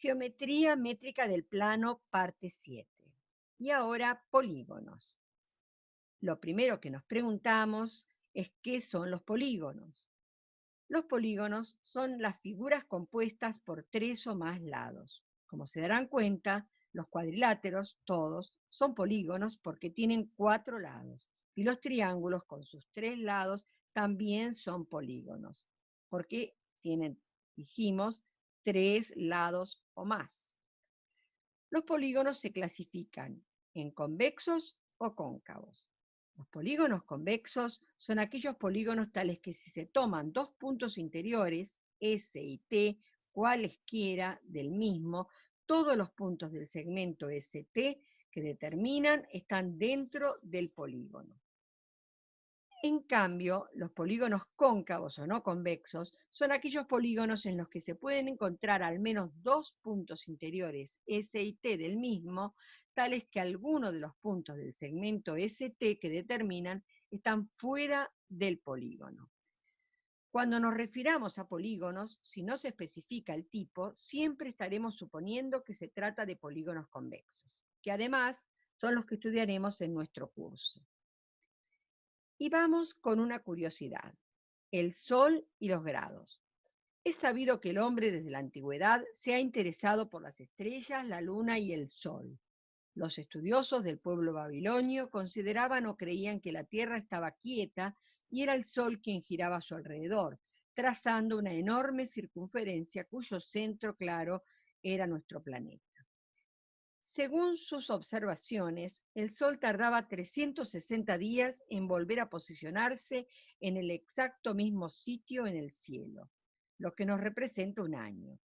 Geometría métrica del plano, parte 7. Y ahora, polígonos. Lo primero que nos preguntamos es ¿qué son los polígonos? Los polígonos son las figuras compuestas por 3 o más lados. Como se darán cuenta, los cuadriláteros, todos, son polígonos porque tienen 4 lados. Y los triángulos con sus 3 lados también son polígonos, porque tienen, dijimos, 3 lados o más. Los polígonos se clasifican en convexos o cóncavos. Los polígonos convexos son aquellos polígonos tales que si se toman dos puntos interiores, S y T, cualesquiera del mismo, todos los puntos del segmento ST que determinan están dentro del polígono. En cambio, los polígonos cóncavos o no convexos son aquellos polígonos en los que se pueden encontrar al menos dos puntos interiores S y T del mismo, tales que algunos de los puntos del segmento ST que determinan están fuera del polígono. Cuando nos refiramos a polígonos, si no se especifica el tipo, siempre estaremos suponiendo que se trata de polígonos convexos, que además son los que estudiaremos en nuestro curso. Y vamos con una curiosidad: el Sol y los grados. Es sabido que el hombre desde la antigüedad se ha interesado por las estrellas, la luna y el Sol. Los estudiosos del pueblo babilonio consideraban o creían que la Tierra estaba quieta y era el Sol quien giraba a su alrededor, trazando una enorme circunferencia cuyo centro claro era nuestro planeta. Según sus observaciones, el Sol tardaba 360 días en volver a posicionarse en el exacto mismo sitio en el cielo, lo que nos representa un año.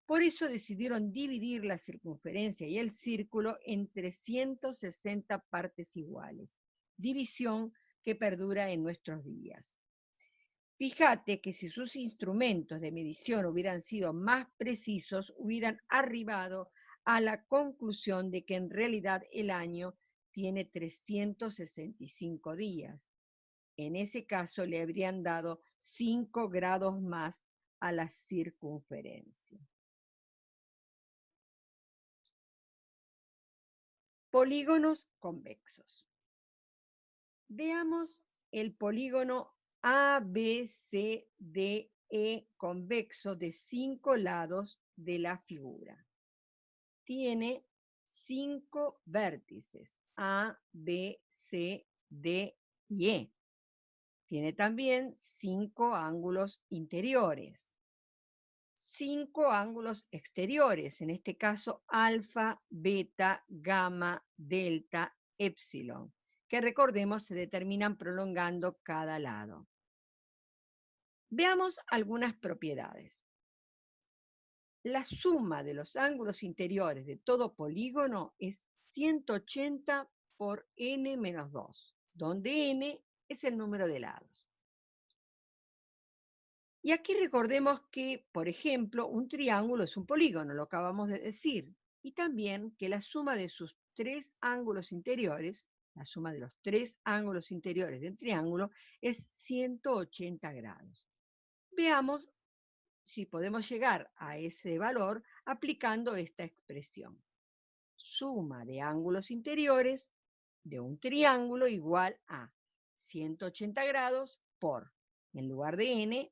Por eso decidieron dividir la circunferencia y el círculo en 360 partes iguales, división que perdura en nuestros días. Fíjate que si sus instrumentos de medición hubieran sido más precisos, hubieran arribado a la conclusión de que en realidad el año tiene 365 días. En ese caso le habrían dado 5 grados más a la circunferencia. Polígonos convexos. Veamos el polígono ABCDE convexo de 5 lados de la figura. Tiene 5 vértices, A, B, C, D y E. Tiene también 5 ángulos interiores, 5 ángulos exteriores, en este caso alfa, beta, gamma, delta, epsilon, que recordemos se determinan prolongando cada lado. Veamos algunas propiedades. La suma de los ángulos interiores de todo polígono es 180 por n menos 2, donde n es el número de lados. Y aquí recordemos que, por ejemplo, un triángulo es un polígono, lo acabamos de decir, y también que la suma de sus 3 ángulos interiores, la suma de los 3 ángulos interiores del triángulo, es 180 grados. Veamos si podemos llegar a ese valor aplicando esta expresión. Suma de ángulos interiores de un triángulo igual a 180 grados por, en lugar de n,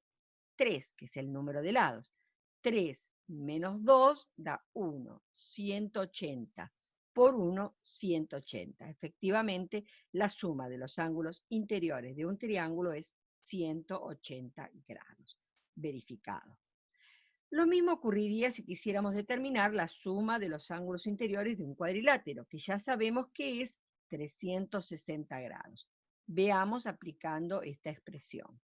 3, que es el número de lados. 3 menos 2 da 1, 180. Por 1, 180. Efectivamente, la suma de los ángulos interiores de un triángulo es 180 grados. Verificado. Lo mismo ocurriría si quisiéramos determinar la suma de los ángulos interiores de un cuadrilátero, que ya sabemos que es 360 grados. Veamos aplicando esta expresión.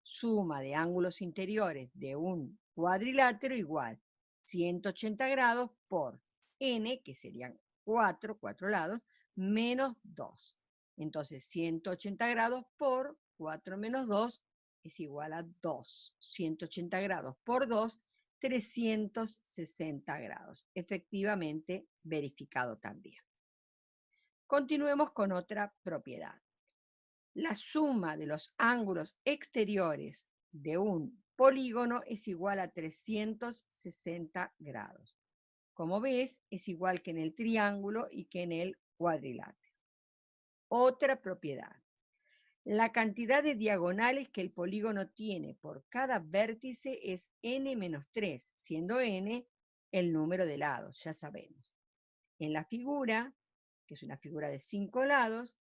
Suma de ángulos interiores de un cuadrilátero igual 180 grados por n, que serían 4 lados, menos 2. Entonces 180 grados por 4 menos 2 es igual a 2. 180 grados por 2, 360 grados. Efectivamente, verificado también. Continuemos con otra propiedad. La suma de los ángulos exteriores de un polígono es igual a 360 grados. Como ves, es igual que en el triángulo y que en el cuadrilátero. Otra propiedad. La cantidad de diagonales que el polígono tiene por cada vértice es n-3, siendo n el número de lados, ya sabemos. En la figura, que es una figura de 5 lados,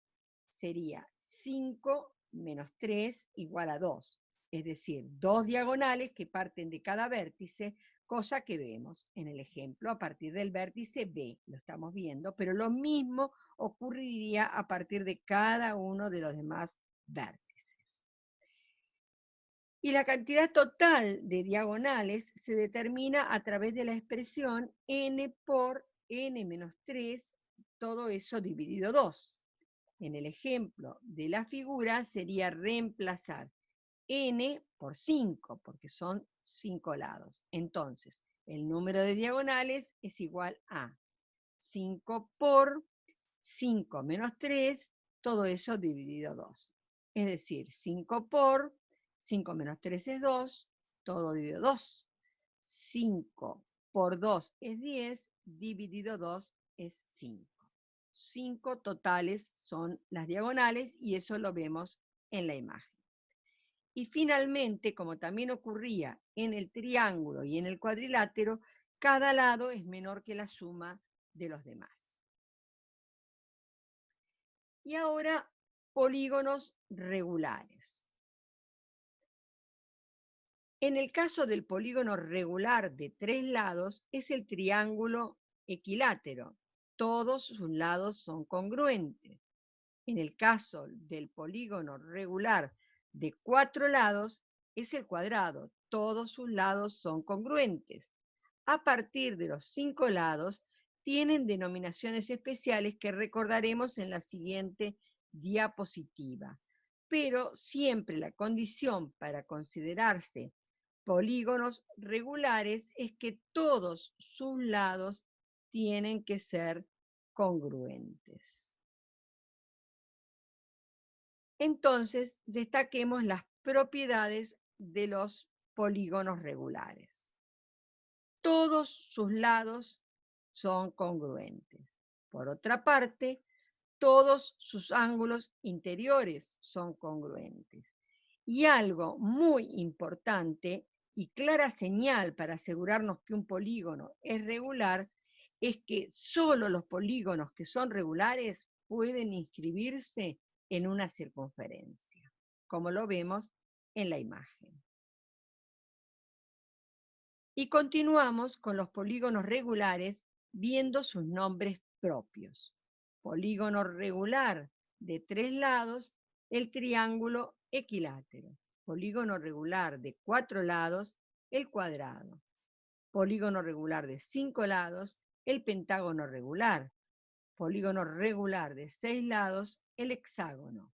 sería 5 menos 3 igual a 2, es decir, dos diagonales que parten de cada vértice, cosa que vemos en el ejemplo a partir del vértice B, lo estamos viendo, pero lo mismo ocurriría a partir de cada uno de los demás vértices. Y la cantidad total de diagonales se determina a través de la expresión n por n-3, todo eso dividido 2. En el ejemplo de la figura sería reemplazar n por 5, porque son 5 lados. Entonces, el número de diagonales es igual a 5 por 5 menos 3, todo eso dividido 2. Es decir, 5 por 5 menos 3 es 2, todo dividido 2. 5 por 2 es 10, dividido 2 es 5. 5 totales son las diagonales y eso lo vemos en la imagen. Y finalmente, como también ocurría en el triángulo y en el cuadrilátero, cada lado es menor que la suma de los demás. Y ahora, polígonos regulares. En el caso del polígono regular de 3 lados, es el triángulo equilátero. Todos sus lados son congruentes. En el caso del polígono regular de 4 lados, es el cuadrado. Todos sus lados son congruentes. A partir de los 5 lados, tienen denominaciones especiales que recordaremos en la siguiente diapositiva. Pero siempre la condición para considerarse polígonos regulares es que todos sus lados tienen que ser congruentes. Entonces, destaquemos las propiedades de los polígonos regulares. Todos sus lados son congruentes. Por otra parte, todos sus ángulos interiores son congruentes. Y algo muy importante y clara señal para asegurarnos que un polígono es regular es que solo los polígonos que son regulares pueden inscribirse en una circunferencia, como lo vemos en la imagen. Y continuamos con los polígonos regulares viendo sus nombres propios. Polígono regular de 3 lados, el triángulo equilátero. Polígono regular de 4 lados, el cuadrado. Polígono regular de 5 lados, el pentágono regular. Polígono regular de 6 lados, el hexágono.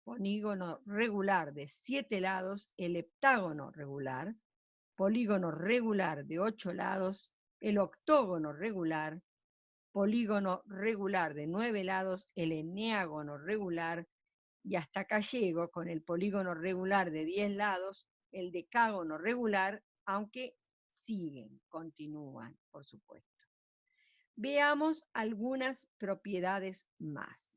Polígono regular de 7 lados, el heptágono regular. Polígono regular de 8 lados, el octógono regular. Polígono regular de 9 lados, el eneágono regular. Y hasta acá llego con el polígono regular de 10 lados, el decágono regular, aunque siguen, continúan, por supuesto. Veamos algunas propiedades más.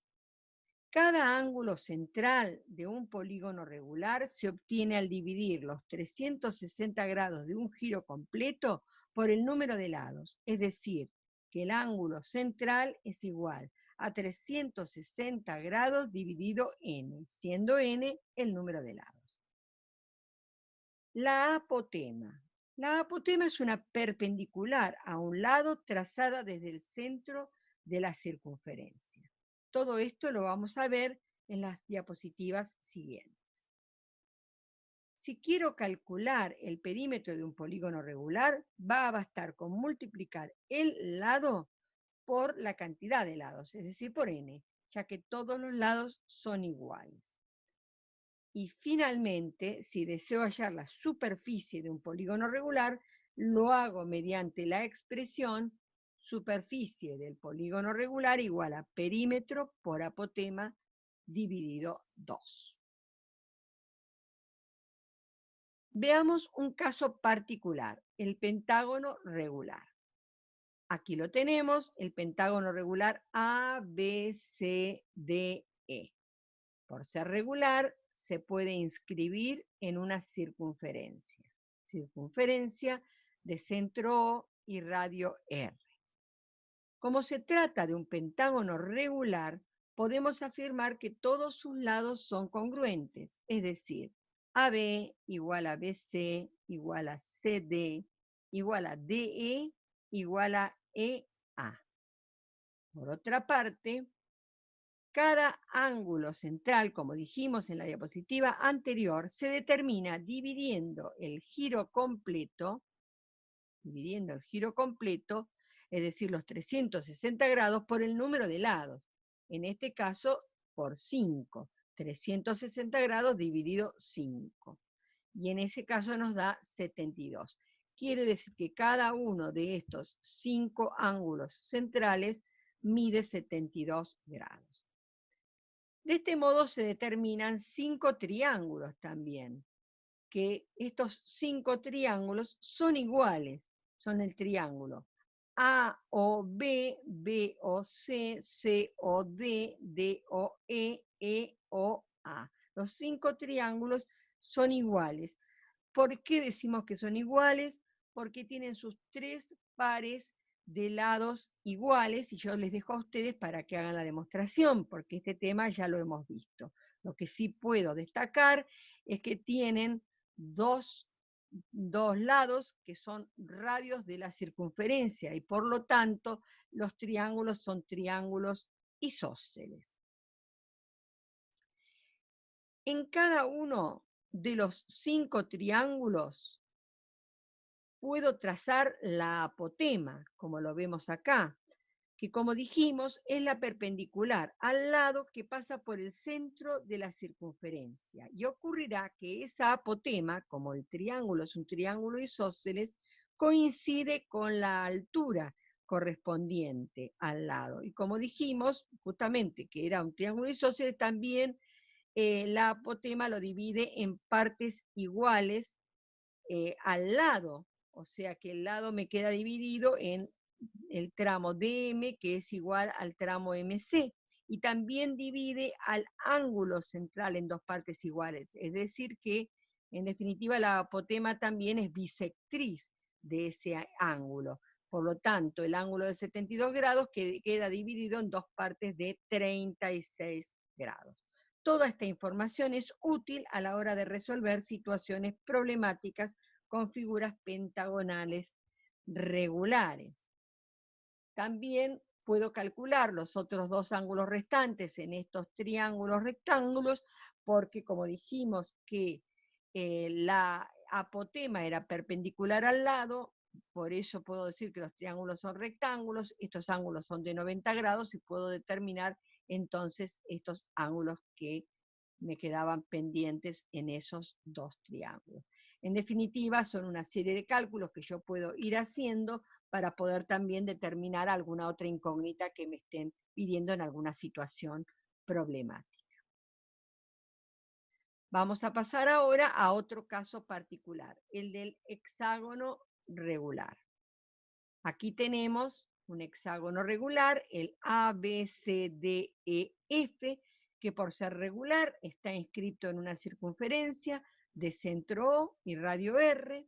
Cada ángulo central de un polígono regular se obtiene al dividir los 360 grados de un giro completo por el número de lados, es decir, que el ángulo central es igual a 360 grados dividido n, siendo n el número de lados. La apotema. La apotema es una perpendicular a un lado trazada desde el centro de la circunferencia. Todo esto lo vamos a ver en las diapositivas siguientes. Si quiero calcular el perímetro de un polígono regular, va a bastar con multiplicar el lado por la cantidad de lados, es decir, por n, ya que todos los lados son iguales. Y finalmente, si deseo hallar la superficie de un polígono regular, lo hago mediante la expresión superficie del polígono regular igual a perímetro por apotema dividido 2. Veamos un caso particular, el pentágono regular. Aquí lo tenemos, el pentágono regular ABCDE. Por ser regular, se puede inscribir en una circunferencia. Circunferencia de centro O y radio R. Como se trata de un pentágono regular, podemos afirmar que todos sus lados son congruentes, es decir, AB igual a BC igual a CD igual a DE igual a EA. Por otra parte, cada ángulo central, como dijimos en la diapositiva anterior, se determina dividiendo el giro completo, es decir, los 360 grados por el número de lados. En este caso, por 5. 360 grados dividido 5. Y en ese caso nos da 72. Quiere decir que cada uno de estos 5 ángulos centrales mide 72 grados. De este modo se determinan 5 triángulos también, que estos 5 triángulos son iguales, son el triángulo AOB, BOC, COD, DOE, EOA. Los 5 triángulos son iguales. ¿Por qué decimos que son iguales? Porque tienen sus 3 pares de lados iguales, y yo les dejo a ustedes para que hagan la demostración, porque este tema ya lo hemos visto. Lo que sí puedo destacar es que tienen dos lados que son radios de la circunferencia, y por lo tanto los triángulos son triángulos isósceles. En cada uno de los 5 triángulos puedo trazar la apotema, como lo vemos acá, que como dijimos es la perpendicular al lado que pasa por el centro de la circunferencia. Y ocurrirá que esa apotema, como el triángulo es un triángulo isósceles, coincide con la altura correspondiente al lado. Y como dijimos, justamente que era un triángulo isósceles, también la apotema lo divide en partes iguales al lado, o sea que el lado me queda dividido en el tramo DM, que es igual al tramo MC, y también divide al ángulo central en dos partes iguales, es decir que en definitiva la apotema también es bisectriz de ese ángulo. Por lo tanto, el ángulo de 72 grados queda dividido en dos partes de 36 grados. Toda esta información es útil a la hora de resolver situaciones problemáticas con figuras pentagonales regulares. También puedo calcular los otros 2 ángulos restantes en estos triángulos rectángulos, porque como dijimos que la apotema era perpendicular al lado, por eso puedo decir que los triángulos son rectángulos, estos ángulos son de 90 grados y puedo determinar entonces estos ángulos que me quedaban pendientes en esos 2 triángulos. En definitiva, son una serie de cálculos que yo puedo ir haciendo para poder también determinar alguna otra incógnita que me estén pidiendo en alguna situación problemática. Vamos a pasar ahora a otro caso particular, el del hexágono regular. Aquí tenemos un hexágono regular, el ABCDEF, que por ser regular está inscrito en una circunferencia de centro O y radio R.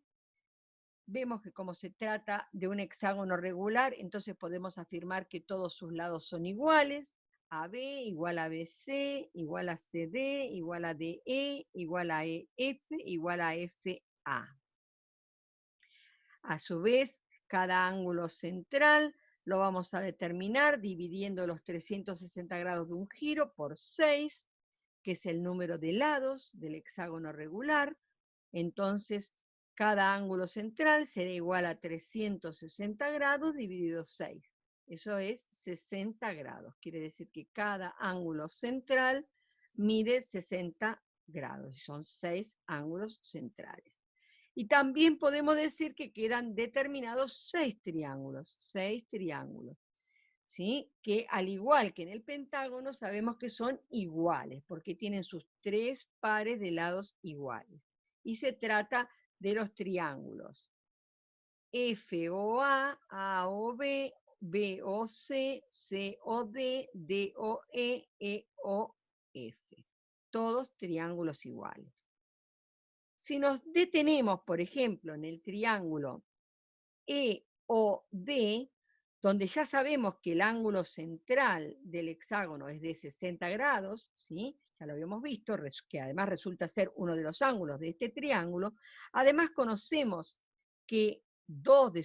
Vemos que como se trata de un hexágono regular, entonces podemos afirmar que todos sus lados son iguales. AB igual a BC, igual a CD, igual a DE, igual a EF, igual a FA. A su vez, cada ángulo central lo vamos a determinar dividiendo los 360 grados de un giro por 6, que es el número de lados del hexágono regular. Entonces, cada ángulo central será igual a 360 grados dividido 6. Eso es 60 grados. Quiere decir que cada ángulo central mide 60 grados. Son 6 ángulos centrales. Y también podemos decir que quedan determinados 6 triángulos. 6 triángulos. ¿Sí? Que al igual que en el pentágono sabemos que son iguales, porque tienen sus 3 pares de lados iguales. Y se trata de los triángulos FOA, AOB, BOB, BOC, COD, DOE, EOF. Todos triángulos iguales. Si nos detenemos, por ejemplo, en el triángulo EOD, donde ya sabemos que el ángulo central del hexágono es de 60 grados, ¿sí? Ya lo habíamos visto, que además resulta ser uno de los ángulos de este triángulo. Además conocemos que dos de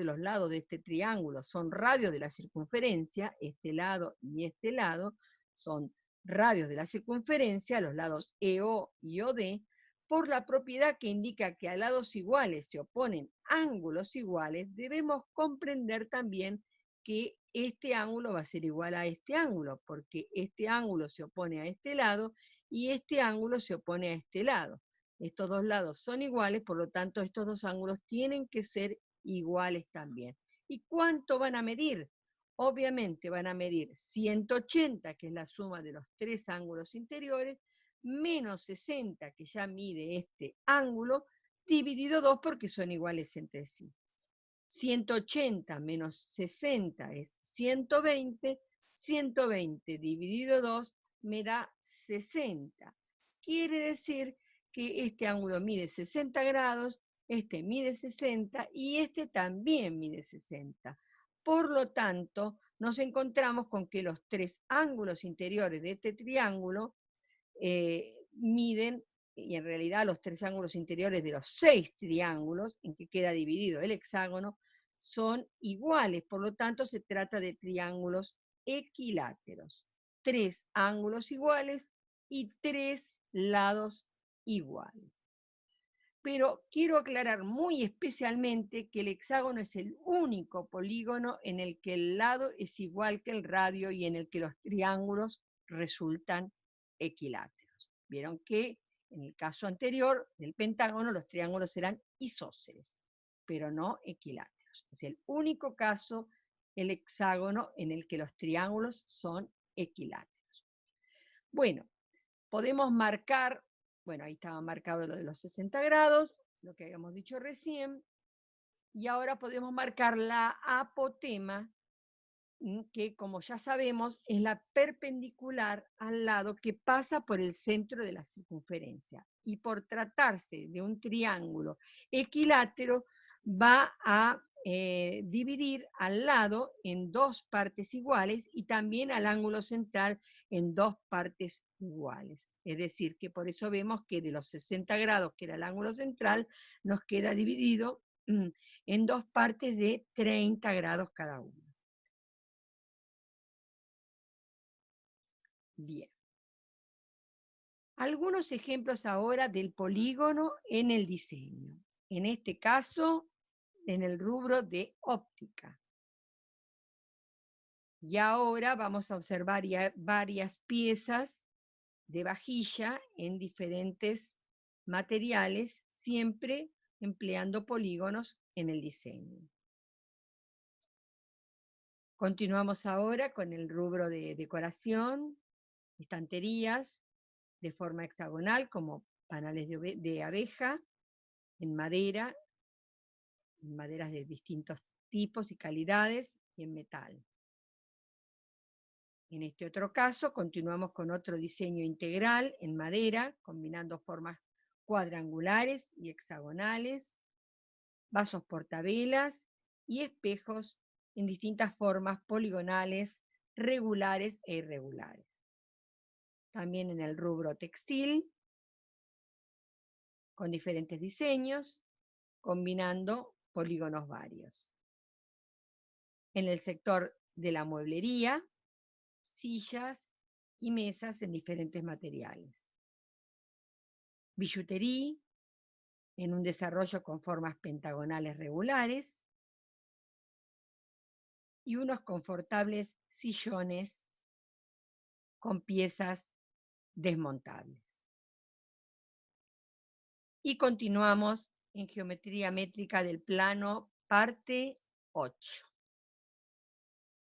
los lados de este triángulo son radios de la circunferencia, este lado y este lado son radios de la circunferencia, los lados EO y OD, por la propiedad que indica que a lados iguales se oponen ángulos iguales, debemos comprender también que este ángulo va a ser igual a este ángulo, porque este ángulo se opone a este lado y este ángulo se opone a este lado. Estos dos lados son iguales, por lo tanto estos dos ángulos tienen que ser iguales también. ¿Y cuánto van a medir? Obviamente van a medir 180, que es la suma de los tres ángulos interiores, menos 60, que ya mide este ángulo, dividido 2 porque son iguales entre sí. 180 menos 60 es 120, 120 dividido 2 me da 60. Quiere decir que este ángulo mide 60 grados, este mide 60 y este también mide 60. Por lo tanto, nos encontramos con que los tres ángulos interiores de este triángulo miden, y en realidad los tres ángulos interiores de los 6 triángulos en que queda dividido el hexágono son iguales, por lo tanto se trata de triángulos equiláteros. 3 ángulos iguales y 3 lados iguales. Pero quiero aclarar muy especialmente que el hexágono es el único polígono en el que el lado es igual que el radio y en el que los triángulos resultan equiláteros. Vieron que en el caso anterior del pentágono los triángulos eran isósceles, pero no equiláteros. Es el único caso, el hexágono, en el que los triángulos son equiláteros. Bueno, podemos marcar, bueno, ahí estaba marcado lo de los 60 grados, lo que habíamos dicho recién, y ahora podemos marcar la apotema, que como ya sabemos es la perpendicular al lado que pasa por el centro de la circunferencia. Y por tratarse de un triángulo equilátero, va a dividir al lado en dos partes iguales y también al ángulo central en dos partes iguales. Es decir, que por eso vemos que de los 60 grados, que era el ángulo central, nos queda dividido en dos partes de 30 grados cada uno. Bien. Algunos ejemplos ahora del polígono en el diseño. En este caso, en el rubro de óptica. Y ahora vamos a observar varias piezas de vajilla en diferentes materiales, siempre empleando polígonos en el diseño. Continuamos ahora con el rubro de decoración, estanterías de forma hexagonal como panales de abeja, en madera, en maderas de distintos tipos y calidades, y en metal. En este otro caso, continuamos con otro diseño integral en madera, combinando formas cuadrangulares y hexagonales, vasos portavelas y espejos en distintas formas poligonales, regulares e irregulares. También en el rubro textil, con diferentes diseños, combinando polígonos varios. En el sector de la mueblería, sillas y mesas en diferentes materiales. Billutería, en un desarrollo con formas pentagonales regulares, y unos confortables sillones con piezas desmontables. Y continuamos en geometría métrica del plano, parte 8.